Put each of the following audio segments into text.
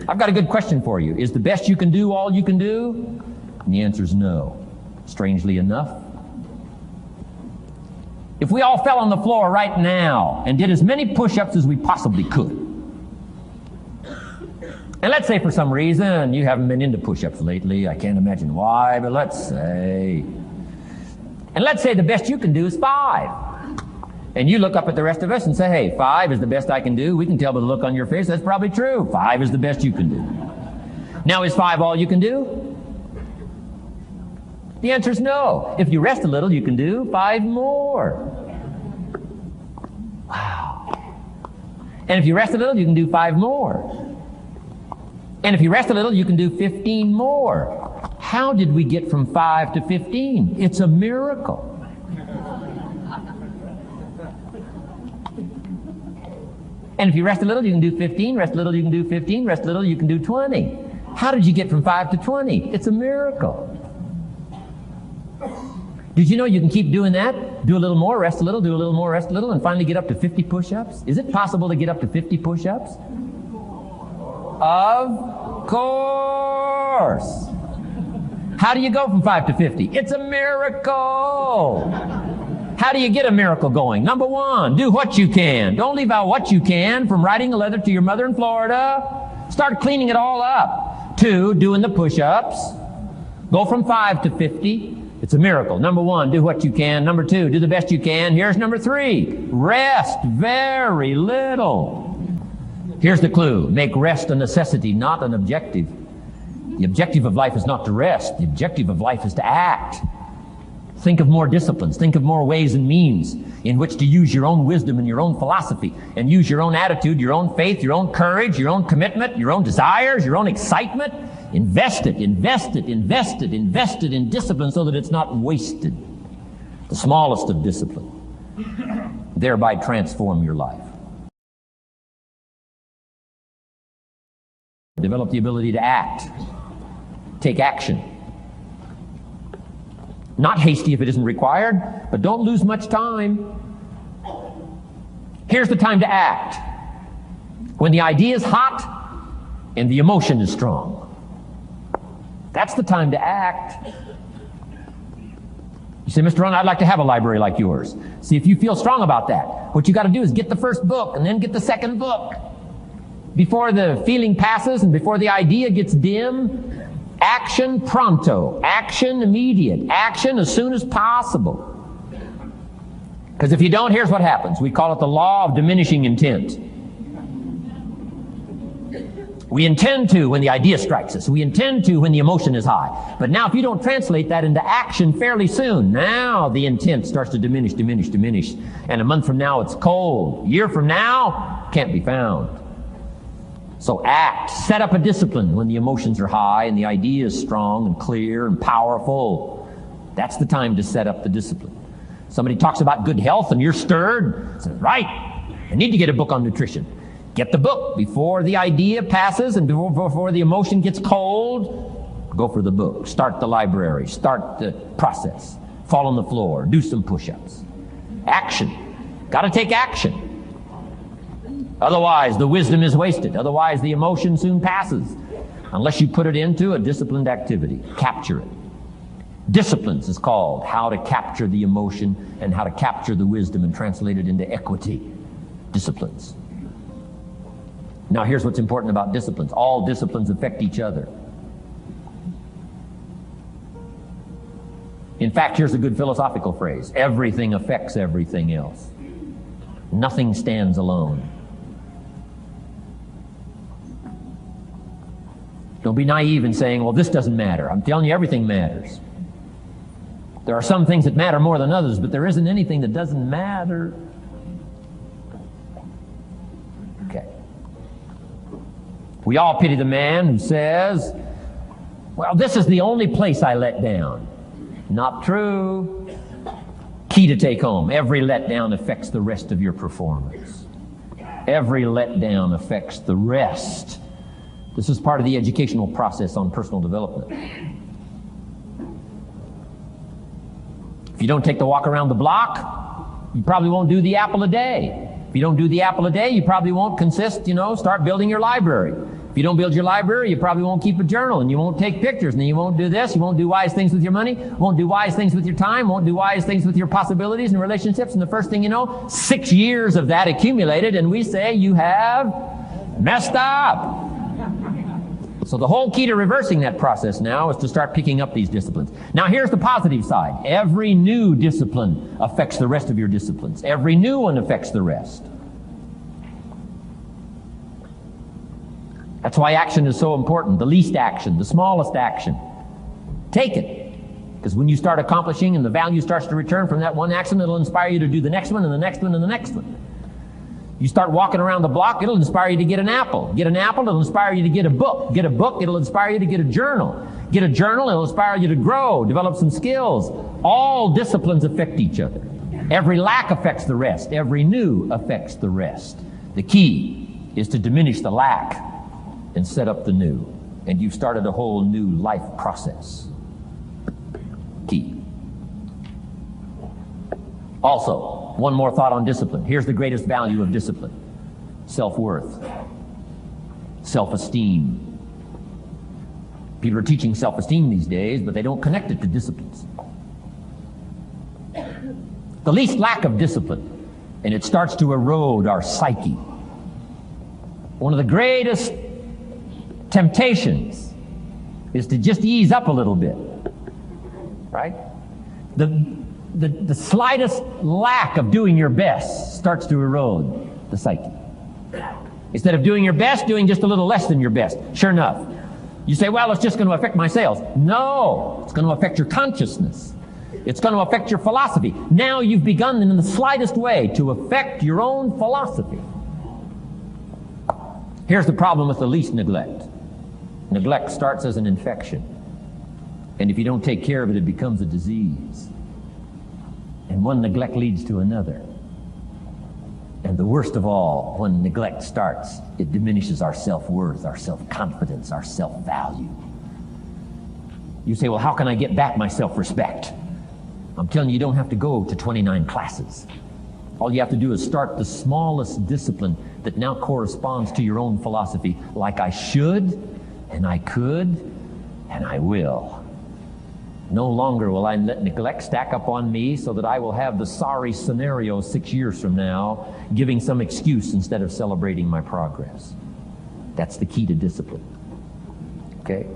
I've got a good question for you. Is the best you can do all you can do? And the answer is no. Strangely enough. If we all fell on the floor right now and did as many push-ups as we possibly could, and let's say for some reason you haven't been into push-ups lately, I can't imagine why, but let's say the best you can do is 5. And you look up at the rest of us and say, hey, 5 is the best I can do. We can tell by the look on your face that's probably true. 5 is the best you can do. Now, is 5 all you can do? The answer is no. If you rest a little, you can do 5 more. Wow. And if you rest a little, you can do 5 more. And if you rest a little, you can do 15 more. How did we get from 5 to 15? It's a miracle. And if you rest a little, you can do 15, rest a little, you can do 15, rest a little, you can do 20. How did you get from 5 to 20? It's a miracle. Did you know you can keep doing that? Do a little more, rest a little, do a little more, rest a little, and finally get up to 50 push-ups? Is it possible to get up to 50 push-ups? Of course. How do you go from 5 to 50? It's a miracle. How do you get a miracle going? Number 1, do what you can. Don't leave out what you can, from writing a letter to your mother in Florida. Start cleaning it all up. 2, doing the push-ups. Go from 5 to 50. It's a miracle. Number 1, do what you can. Number 2, do the best you can. Here's number 3, rest very little. Here's the clue. Make rest a necessity, not an objective. The objective of life is not to rest. The objective of life is to act. Think of more disciplines. Think of more ways and means in which to use your own wisdom and your own philosophy, and use your own attitude, your own faith, your own courage, your own commitment, your own desires, your own excitement. Invest it in discipline so that it's not wasted. The smallest of discipline. Thereby transform your life. Develop the ability to act. Take action. Not hasty if it isn't required, but don't lose much time. Here's the time to act. When the idea is hot and the emotion is strong. That's the time to act. You say, Mr. Ron, I'd like to have a library like yours. See, if you feel strong about that, what you got to do is get the first book and then get the second book. Before the feeling passes and before the idea gets dim, action pronto, action immediate, action as soon as possible. Because if you don't, here's what happens. We call it the law of diminishing intent. We intend to when the idea strikes us. We intend to when the emotion is high. But now if you don't translate that into action fairly soon, now the intent starts to diminish. And a month from now it's cold. A year from now, can't be found. So act. Set up a discipline when the emotions are high and the idea is strong and clear and powerful. That's the time to set up the discipline. Somebody talks about good health and you're stirred. Say, right, I need to get a book on nutrition. Get the book before the idea passes and before the emotion gets cold. Go for the book. Start the library. Start the process. Fall on the floor. Do some push-ups. Action. Got to take action. Otherwise, the wisdom is wasted. Otherwise, the emotion soon passes. Unless you put it into a disciplined activity. Capture it. Disciplines is called how to capture the emotion and how to capture the wisdom and translate it into equity. Disciplines. Now here's what's important about disciplines. All disciplines affect each other. In fact, here's a good philosophical phrase. Everything affects everything else. Nothing stands alone. Don't be naive in saying, well, this doesn't matter. I'm telling you, everything matters. There are some things that matter more than others, but there isn't anything that doesn't matter. Okay. We all pity the man who says, well, this is the only place I let down. Not true. Key to take home. Every letdown affects the rest of your performance. Every letdown affects the rest. This is part of the educational process on personal development. If you don't take the walk around the block, you probably won't do the apple a day. If you don't do the apple a day, you probably won't start building your library. If you don't build your library, you probably won't keep a journal, and you won't take pictures, and then you won't do this, you won't do wise things with your money, won't do wise things with your time, won't do wise things with your possibilities and relationships, and the first thing you know, 6 years of that accumulated, and we say you have messed up. So the whole key to reversing that process now is to start picking up these disciplines. Now here's the positive side. Every new discipline affects the rest of your disciplines. Every new one affects the rest. That's why action is so important. The least action, the smallest action. Take it. Because when you start accomplishing and the value starts to return from that one action, it'll inspire you to do the next one and the next one and the next one. You start walking around the block, it'll inspire you to get an apple. Get an apple, it'll inspire you to get a book. Get a book, it'll inspire you to get a journal. Get a journal, it'll inspire you to grow, develop some skills. All disciplines affect each other. Every lack affects the rest. Every new affects the rest. The key is to diminish the lack and set up the new. And you've started a whole new life process. Key. Also, one more thought on discipline. Here's the greatest value of discipline. Self-worth. Self-esteem. People are teaching self-esteem these days, but they don't connect it to disciplines. The least lack of discipline, and it starts to erode our psyche. One of the greatest temptations is to just ease up a little bit, right? The slightest lack of doing your best starts to erode the psyche. Instead of doing your best, doing just a little less than your best. Sure enough, you say, well, it's just going to affect my sales. No, it's going to affect your consciousness. It's going to affect your philosophy. Now you've begun in the slightest way to affect your own philosophy. Here's the problem with the least neglect. Neglect starts as an infection. And if you don't take care of it, it becomes a disease. And one neglect leads to another. And the worst of all, when neglect starts, it diminishes our self-worth, our self-confidence, our self-value. You say, well, how can I get back my self-respect? I'm telling you, you don't have to go to 29 classes. All you have to do is start the smallest discipline that now corresponds to your own philosophy, like I should, and I could, and I will. No longer will I let neglect stack up on me so that I will have the sorry scenario 6 years from now, giving some excuse instead of celebrating my progress. That's the key to discipline. Okay?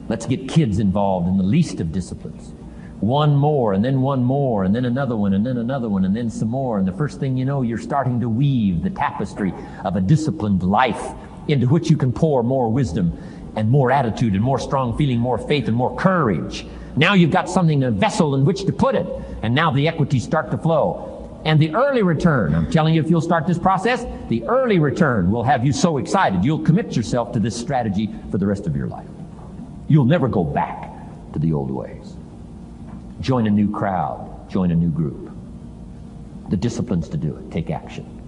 Let's get kids involved in the least of disciplines. One more, and then one more, and then another one, and then another one, and then some more. And the first thing you know, you're starting to weave the tapestry of a disciplined life into which you can pour more wisdom and more attitude and more strong feeling, more faith and more courage. Now you've got something, a vessel in which to put it. And now the equities start to flow. And the early return, I'm telling you, if you'll start this process, the early return will have you so excited, you'll commit yourself to this strategy for the rest of your life. You'll never go back to the old ways. Join a new crowd. Join a new group. The disciplines to do it. Take action.